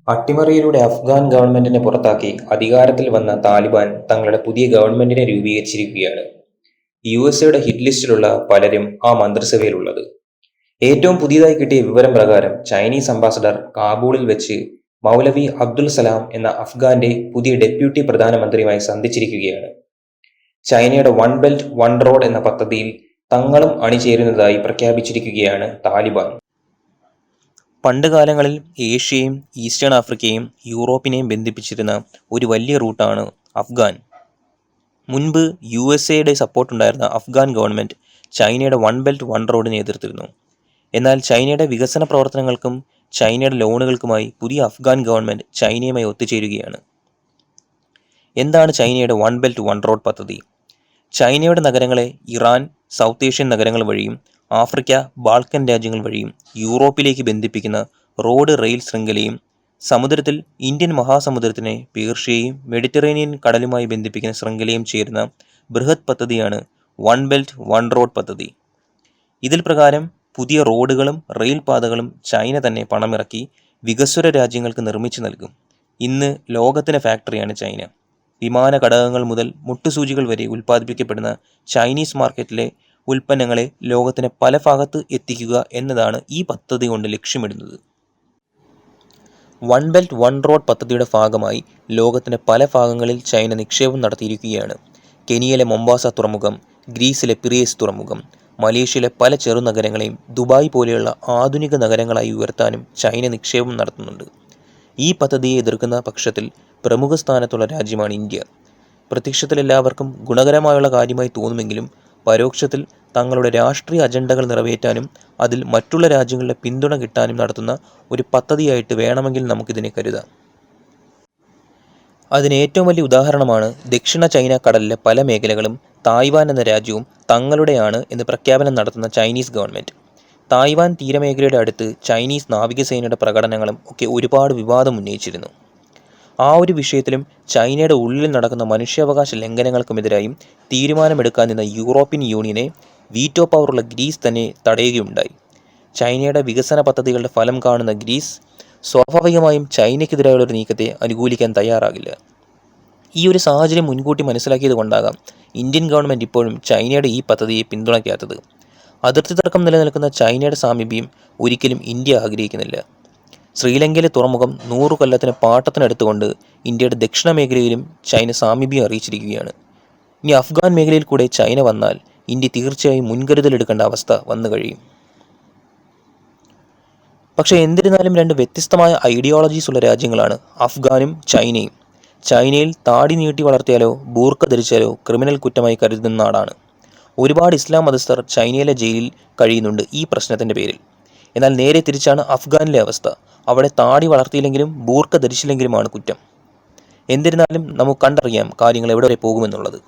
അട്ടിമറിയിലൂടെ അഫ്ഗാൻ ഗവൺമെന്റിനെ പുറത്താക്കി അധികാരത്തിൽ വന്ന താലിബാൻ തങ്ങളുടെ പുതിയ ഗവൺമെന്റിനെ രൂപീകരിച്ചിരിക്കുകയാണ്. യുഎസ്എയുടെ ഹിറ്റ് ലിസ്റ്റിലുള്ള പലരും ആ മന്ത്രിസഭയിലുള്ളത്. ഏറ്റവും പുതിയതായി കിട്ടിയ വിവരം പ്രകാരം ചൈനീസ് അംബാസഡർ കാബൂളിൽ വെച്ച് മൗലവി അബ്ദുൽ സലാം എന്ന അഫ്ഗാന്റെ പുതിയ ഡെപ്യൂട്ടി പ്രധാനമന്ത്രിയുമായി സന്ധിച്ചിരിക്കുകയാണ്. ചൈനയുടെ വൺ ബെൽറ്റ് വൺ റോഡ് എന്ന പദ്ധതിയിൽ തങ്ങളും അണിചേരുന്നതായി പ്രഖ്യാപിച്ചിരിക്കുകയാണ് താലിബാൻ. പണ്ടുകാലങ്ങളിൽ ഏഷ്യയും ഈസ്റ്റേൺ ആഫ്രിക്കയും യൂറോപ്പിനെയും ബന്ധിപ്പിച്ചിരുന്ന ഒരു വലിയ റൂട്ടാണ് അഫ്ഗാൻ. മുൻപ് യുഎസ്എയുടെ സപ്പോർട്ടുണ്ടായിരുന്ന അഫ്ഗാൻ ഗവൺമെന്റ് ചൈനയുടെ വൺ ബെൽറ്റ് വൺ റോഡിനെ എതിർത്തിരുന്നു. എന്നാൽ ചൈനയുടെ വികസന പ്രവർത്തനങ്ങൾക്കും ചൈനയുടെ ലോണുകൾക്കുമായി പുതിയ അഫ്ഗാൻ ഗവൺമെന്റ് ചൈനയുമായി ഒത്തുചേരുകയാണ്. എന്താണ് ചൈനയുടെ വൺ ബെൽറ്റ് വൺ റോഡ് പദ്ധതി? ചൈനയുടെ നഗരങ്ങളെ ഇറാൻ, സൗത്ത് ഏഷ്യൻ നഗരങ്ങൾ വഴിയും ആഫ്രിക്ക, ബാൾക്കൻ രാജ്യങ്ങൾ വഴിയും യൂറോപ്പിലേക്ക് ബന്ധിപ്പിക്കുന്ന റോഡ് റെയിൽ ശൃംഖലയും സമുദ്രത്തിൽ ഇന്ത്യൻ മഹാസമുദ്രത്തിനെ പേർഷ്യയും മെഡിറ്ററേനിയൻ കടലുമായി ബന്ധിപ്പിക്കുന്ന ശൃംഖലയും ചേരുന്ന ബൃഹത് പദ്ധതിയാണ് വൺ ബെൽറ്റ് വൺ റോഡ് പദ്ധതി. ഇതിൽ പ്രകാരം പുതിയ റോഡുകളും റെയിൽ പാതകളും ചൈന തന്നെ പണമിറക്കി വികസ്വര രാജ്യങ്ങൾക്ക് നിർമ്മിച്ചു നൽകും. ഇന്ന് ലോകത്തിന്റെ ഫാക്ടറിയാണ് ചൈന. വിമാന ഘടകങ്ങൾ മുതൽ മുട്ടുസൂചികൾ വരെ ഉൽപ്പാദിപ്പിക്കപ്പെടുന്ന ചൈനീസ് മാർക്കറ്റിലെ ഉൽപ്പന്നങ്ങളെ ലോകത്തിന് പല ഭാഗത്ത് എത്തിക്കുക എന്നതാണ് ഈ പദ്ധതി കൊണ്ട് ലക്ഷ്യമിടുന്നത്. വൺ ബെൽറ്റ് വൺ റോഡ് പദ്ധതിയുടെ ഭാഗമായി ലോകത്തിന്റെ പല ഭാഗങ്ങളിൽ ചൈന നിക്ഷേപം നടത്തിയിരിക്കുകയാണ്. കെനിയയിലെ മൊംബാസ തുറമുഖം, ഗ്രീസിലെ പിറേസ് തുറമുഖം, മലേഷ്യയിലെ പല ചെറുനഗരങ്ങളെയും ദുബായ് പോലെയുള്ള ആധുനിക നഗരങ്ങളായി ഉയർത്താനും ചൈന നിക്ഷേപം നടത്തുന്നുണ്ട്. ഈ പദ്ധതിയെ എതിർക്കുന്ന പക്ഷത്തിൽ പ്രമുഖ സ്ഥാനത്തുള്ള രാജ്യമാണ് ഇന്ത്യ. പ്രത്യക്ഷത്തിൽ എല്ലാവർക്കും ഗുണകരമായുള്ള കാര്യമായി തോന്നുമെങ്കിലും പരോക്ഷത്തിൽ തങ്ങളുടെ രാഷ്ട്രീയ അജണ്ടകൾ നിറവേറ്റാനും അതിൽ മറ്റുള്ള രാജ്യങ്ങളുടെ പിന്തുണ കിട്ടാനും നടത്തുന്ന ഒരു പദ്ധതിയായിട്ട് വേണമെങ്കിൽ നമുക്കിതിനെ കരുതാം. അതിന് ഏറ്റവും വലിയ ഉദാഹരണമാണ് ദക്ഷിണ ചൈന കടലിലെ പല മേഖലകളും തായ്വാൻ എന്ന രാജ്യവും തങ്ങളുടെയാണ് എന്ന് പ്രഖ്യാപനം നടത്തുന്ന ചൈനീസ് ഗവൺമെന്റ്. തായ്വാൻ തീരമേഖലയുടെ അടുത്ത് ചൈനീസ് നാവികസേനയുടെ പ്രകടനങ്ങളും ഒക്കെ ഒരുപാട് വിവാദം ഉന്നയിച്ചിരുന്നു. ആ ഒരു വിഷയത്തിലും ചൈനയുടെ ഉള്ളിൽ നടക്കുന്ന മനുഷ്യാവകാശ ലംഘനങ്ങൾക്കുമെതിരായും തീരുമാനമെടുക്കാൻ നിന്ന യൂറോപ്യൻ യൂണിയനെ വീറ്റോ പവറുള്ള ഗ്രീസ് തന്നെ തടയുകയുണ്ടായി. ചൈനയുടെ വികസന പദ്ധതികളുടെ ഫലം കാണുന്ന ഗ്രീസ് സ്വാഭാവികമായും ചൈനയ്ക്കെതിരായുള്ള ഒരു നീക്കത്തെ അനുകൂലിക്കാൻ തയ്യാറാകില്ല. ഈ ഒരു സാഹചര്യം മുൻകൂട്ടി മനസ്സിലാക്കിയത് കൊണ്ടാകാം ഇന്ത്യൻ ഗവൺമെന്റ് ഇപ്പോഴും ചൈനയുടെ ഈ പദ്ധതിയെ പിന്തുണയ്ക്കാത്തത്. അതിർത്തി തർക്കം നിലനിൽക്കുന്ന ചൈനയുടെ സാമീപ്യം ഒരിക്കലും ഇന്ത്യ ആഗ്രഹിക്കുന്നില്ല. ശ്രീലങ്കയിലെ തുറമുഖം 100 കൊല്ലത്തിന് പാട്ടത്തിനെടുത്തുകൊണ്ട് ഇന്ത്യയുടെ ദക്ഷിണ മേഖലയിലും ചൈന സാമീപ്യം അറിയിച്ചിരിക്കുകയാണ്. ഇനി അഫ്ഗാൻ മേഖലയിൽ കൂടെ ചൈന വന്നാൽ ഇന്ത്യ തീർച്ചയായും മുൻകരുതലെടുക്കേണ്ട അവസ്ഥ വന്നു കഴിയും. പക്ഷേ എന്നിരുന്നാലും രണ്ട് വ്യത്യസ്തമായ ഐഡിയോളജീസ് ഉള്ള രാജ്യങ്ങളാണ് അഫ്ഗാനും ചൈനയും. ചൈനയിൽ താടി നീട്ടി വളർത്തിയാലോ ബൂർക്ക ധരിച്ചാലോ ക്രിമിനൽ കുറ്റമായി കരുതുന്ന നാടാണ്. ഒരുപാട് ഇസ്ലാം മതസ്ഥർ ചൈനയിലെ ജയിലിൽ കഴിയുന്നുണ്ട് ഈ പ്രശ്നത്തിൻ്റെ പേരിൽ. എന്നാൽ നേരെ തിരിച്ചാണ് അഫ്ഗാനിലെ അവസ്ഥ. അവിടെ താടി വളർത്തിയില്ലെങ്കിലും ബൂർക്ക ധരിച്ചില്ലെങ്കിലുമാണ് കുറ്റം. എന്നിരുന്നാലും നമുക്ക് കണ്ടറിയാം കാര്യങ്ങൾ എവിടെ വരെ പോകുമെന്നുള്ളത്.